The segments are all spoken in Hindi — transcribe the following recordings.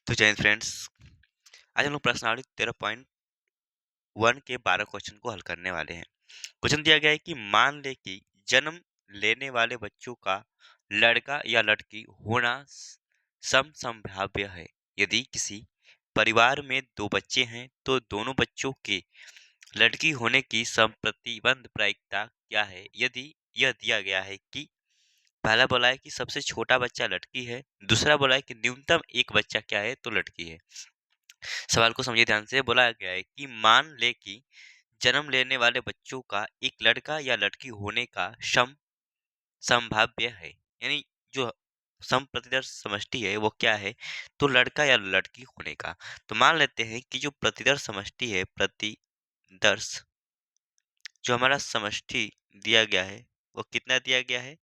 तो जय हिंद फ्रेंड्स। आज हम लोग प्रश्नावली 13.1 के 12 क्वेश्चन को हल करने वाले हैं। क्वेश्चन दिया गया है कि मान ले कि जन्म लेने वाले बच्चों का लड़का या लड़की होना समसंभाव्य है। यदि किसी परिवार में दो बच्चे हैं तो दोनों बच्चों के लड़की होने की समप्रतिबंध प्रायिकता क्या है। यदि यह दिया गया है कि पहला बोला है कि सबसे छोटा बच्चा लड़की है, दूसरा बोला है कि न्यूनतम एक बच्चा क्या है तो लड़की है। सवाल को समझिए ध्यान से। बोला गया है कि मान ले कि जन्म लेने वाले बच्चों का एक लड़का या लड़की होने का संभाव्य है, यानी जो सम प्रतिदर्श समष्टि है वो क्या है तो लड़का या लड़की होने का। तो मान लेते हैं कि जो प्रतिदर्श समष्टि है, प्रतिदर्श जो हमारा समष्टि दिया गया है वो कितना दिया गया है,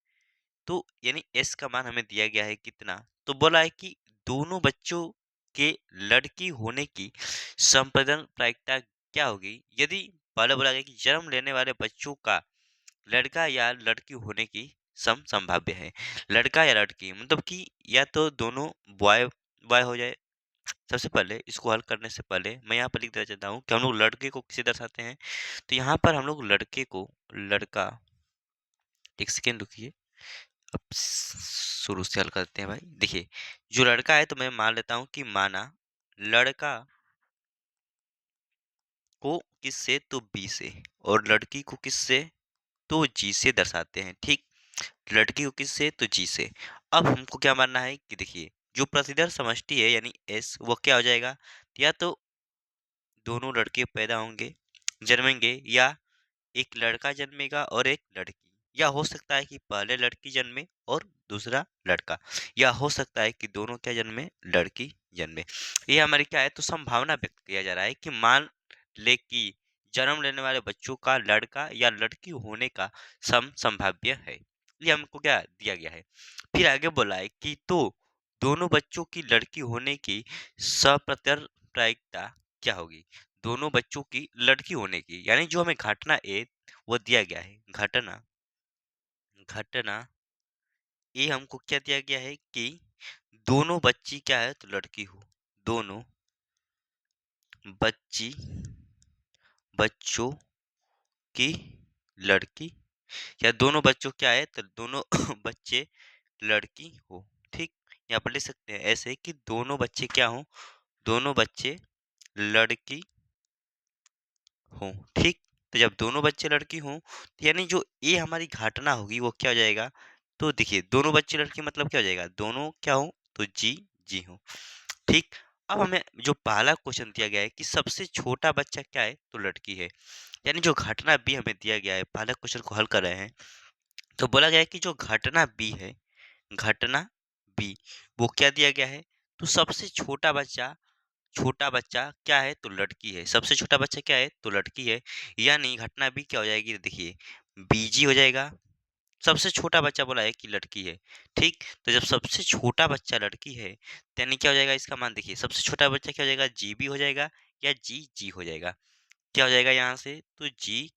तो यानी एस का मान हमें दिया गया है कितना, तो बोला है कि दोनों बच्चों के लड़की होने की संपादन प्रायिकता क्या होगी। यदि पहले बोला गया कि जन्म लेने वाले बच्चों का लड़का या लड़की होने की संभाव्य है। लड़का या लड़की मतलब कि या तो दोनों बॉय बॉय हो जाए। सबसे पहले इसको हल करने से पहले मैं यहाँ पर लिख देना चाहता हूँ कि हम लोग लड़के को किसे दर्शाते हैं। तो यहाँ पर हम लोग लड़के को लड़का, एक सेकेंड रुकिए, अब शुरू से हल करते हैं भाई। देखिए, जो लड़का है तो मैं मान लेता हूं कि माना लड़का को किससे तो बी से और लड़की को किससे तो जी से दर्शाते हैं। ठीक, लड़की को किससे तो जी से। अब हमको क्या मानना है कि देखिए जो प्रतिदर्श समष्टि है यानी एस वो क्या हो जाएगा, या तो दोनों लड़के पैदा होंगे जन्मेंगे, या एक लड़का जन्मेगा और एक लड़की, या हो सकता है कि पहले लड़की जन्मे और दूसरा लड़का, या हो सकता है कि दोनों क्या जन्मे, लड़की जन्मे। ये हमारी क्या है तो संभावना व्यक्त किया जा रहा है कि मान ले कि जन्म लेने वाले बच्चों का लड़का या लड़की होने का संभाव्य है। ये हमको क्या दिया गया है। फिर आगे बोला है कि तो दोनों बच्चों की लड़की होने की सप्रत्यर्थ क्या होगी। दोनों बच्चों की लड़की होने की, यानी जो हमें घटना ए वो दिया गया है, घटना घटना ए हमको क्या दिया गया है कि दोनों बच्ची क्या है तो लड़की हो, दोनों बच्ची बच्चों की लड़की, या दोनों बच्चों क्या है तो दोनों बच्चे लड़की हो। ठीक, यहाँ पर लिख सकते हैं ऐसे कि दोनों बच्चे क्या हो, दोनों बच्चे लड़की हो। ठीक, तो जब दोनों बच्चे लड़की हों तो यानी जो ये हमारी घटना होगी वो क्या हो जाएगा, तो देखिए दोनों बच्चे लड़की मतलब क्या हो जाएगा, दोनों क्या हो तो जी जी हो। ठीक, अब हमें जो पहला क्वेश्चन दिया गया है कि सबसे छोटा बच्चा क्या है तो लड़की है, यानी जो घटना बी हमें दिया गया है, पहला क्वेश्चन को हल कर रहे हैं तो बोला गया है कि जो घटना बी है, घटना बी वो क्या दिया गया है, तो सबसे छोटा बच्चा क्या है तो लड़की है, सबसे छोटा बच्चा क्या है तो लड़की है। यानी घटना भी क्या हो जाएगी, देखिए बीजी हो जाएगा। सबसे छोटा बच्चा बोला है कि लड़की है। ठीक, तो जब सबसे छोटा बच्चा लड़की है तो यानी क्या हो जाएगा, इसका मान देखिए सबसे छोटा बच्चा क्या हो जाएगा, जी भी हो जाएगा या जी जी हो जाएगा। क्या हो जाएगा यहाँ से तो जी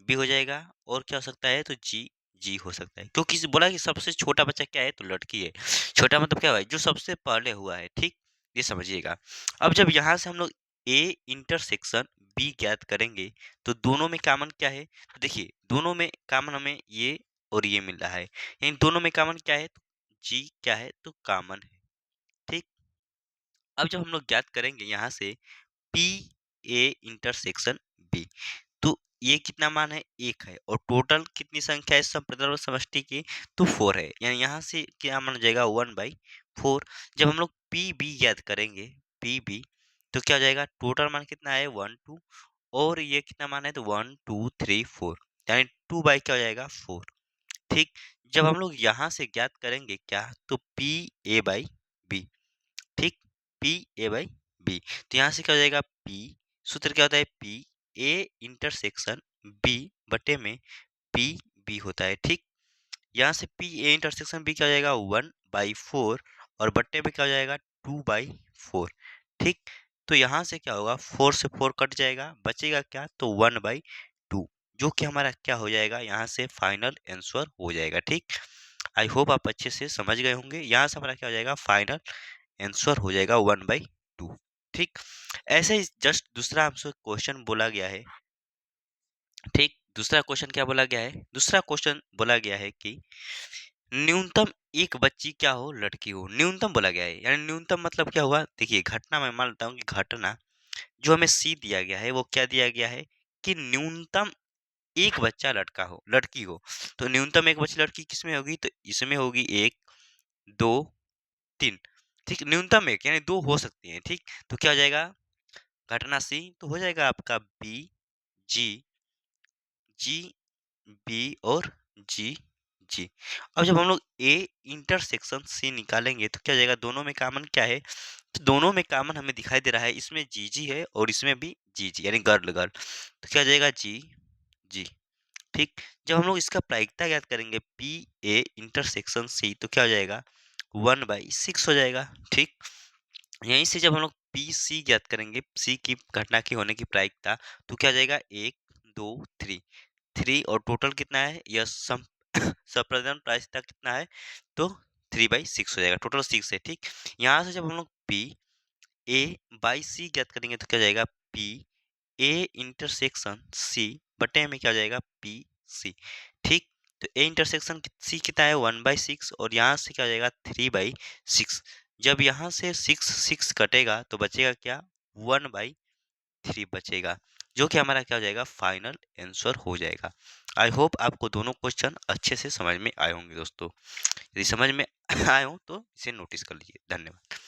भी हो जाएगा, और क्या हो सकता है तो जी जी हो सकता है, क्योंकि बोला कि सबसे छोटा बच्चा क्या है तो लड़की है। छोटा मतलब क्या हुआ है, जो सबसे पहले हुआ है। ठीक, ये समझिएगा। अब जब यहाँ से हम लोग ए इंटरसेक्शन बी ज्ञात करेंगे तो दोनों में कॉमन क्या है, तो देखिए दोनों में कॉमन हमें ये और ये मिल रहा है, इन दोनों में कॉमन क्या है तो जी क्या है तो कॉमन है। ठीक, अब जब हम लोग ज्ञात करेंगे यहाँ से पी ए इंटरसेक्शन बी, तो ये कितना मान है, एक है, और टोटल कितनी संख्या है संप्रदाय समष्टि की तो फोर है, यानी यहाँ से क्या मान हो जाएगा 1/4। जब हम लोग पी बी याद करेंगे, पी बी, तो क्या हो जाएगा, टोटल मान कितना है 1 2, और ये कितना मान है तो 1 2 3 4, यानी 2 बाई क्या हो जाएगा 4। ठीक, जब हम लोग यहाँ से ज्ञात करेंगे क्या तो पी ए बाई बी। ठीक, पी ए बाई बी, तो यहाँ से क्या हो जाएगा पी, सूत्र क्या होता है पी ए इंटरसेक्शन बी बटे में पी बी होता है। ठीक, यहाँ से पी ए इंटरसेक्शन बी क्या हो जाएगा 1/4, और बट्टे में क्या हो जाएगा 2/4। ठीक, तो यहाँ से क्या होगा 4 से 4 कट जाएगा, बचेगा क्या तो 1/2, जो कि हमारा क्या हो जाएगा यहाँ से फाइनल आंसर हो जाएगा। ठीक, आई होप आप अच्छे से समझ गए होंगे। यहाँ से हमारा क्या हो जाएगा फाइनल आंसर हो जाएगा 1/2। ठीक, ऐसे ही जस्ट दूसरा हमसे क्वेश्चन बोला गया है। ठीक, दूसरा क्वेश्चन क्या बोला गया है? दूसरा क्वेश्चन बोला गया है कि न्यूनतम एक बच्ची क्या हो, लड़की हो। न्यूनतम बोला गया है, यानी न्यूनतम मतलब क्या हुआ? देखिए, घटना मैं मान लेता हूँ कि घटना जो हमें सी दिया गया है वो क्या दिया गया है कि न्यूनतम एक बच्चा लड़का हो, लड़की हो। तो न्यूनतम एक बच्ची लड़की किसमें होगी? तो इसमें होगी 1, 2, 3। ठीक, न्यूनतम एक यानी 2 हो सकती हैं। ठीक, तो क्या हो जाएगा? घटना सी तो हो जाएगा आपका बी, जी, जी, बी और जी, जी। अब जब हम लोग ए इंटरसेक्शन सी निकालेंगे तो क्या हो जाएगा? दोनों में कॉमन क्या है? तो दोनों में कॉमन हमें दिखाई दे रहा है, इसमें जी जी है और इसमें भी जी जी, यानी गर्ल गर्ल। तो क्या हो जाएगा? जी जी। ठीक, जब हम लोग इसका प्रायिकता ज्ञात करेंगे पी ए इंटरसेक्शन सी तो क्या हो जाएगा? 1/6 हो जाएगा। ठीक, यहीं से जब हम लोग पी सी ज्ञात करेंगे, सी की घटना की होने की प्रायिकता, तो क्या हो जाएगा? 1, 2, 3, 3 और टोटल कितना है? यह सम सप्रदन प्रायिकता कितना है? तो 3/6 हो जाएगा, टोटल 6 है। ठीक, यहाँ से जब हम लोग पी ए बाई सी ज्ञात करेंगे तो क्या हो जाएगा? पी ए इंटरसेक्शन सी बटे में क्या हो जाएगा? P C. ठीक, तो ए इंटरसेक्शन सी कितना है? 1/6 और यहाँ से क्या हो जाएगा? 3/6। जब यहाँ से 6 कटेगा तो बचेगा क्या? 1/3 बचेगा, जो कि हमारा क्या हो जाएगा? फाइनल आंसर हो जाएगा। आई होप आपको दोनों क्वेश्चन अच्छे से समझ में आए होंगे दोस्तों। यदि समझ में आए हो तो इसे नोटिस कर लीजिए। धन्यवाद।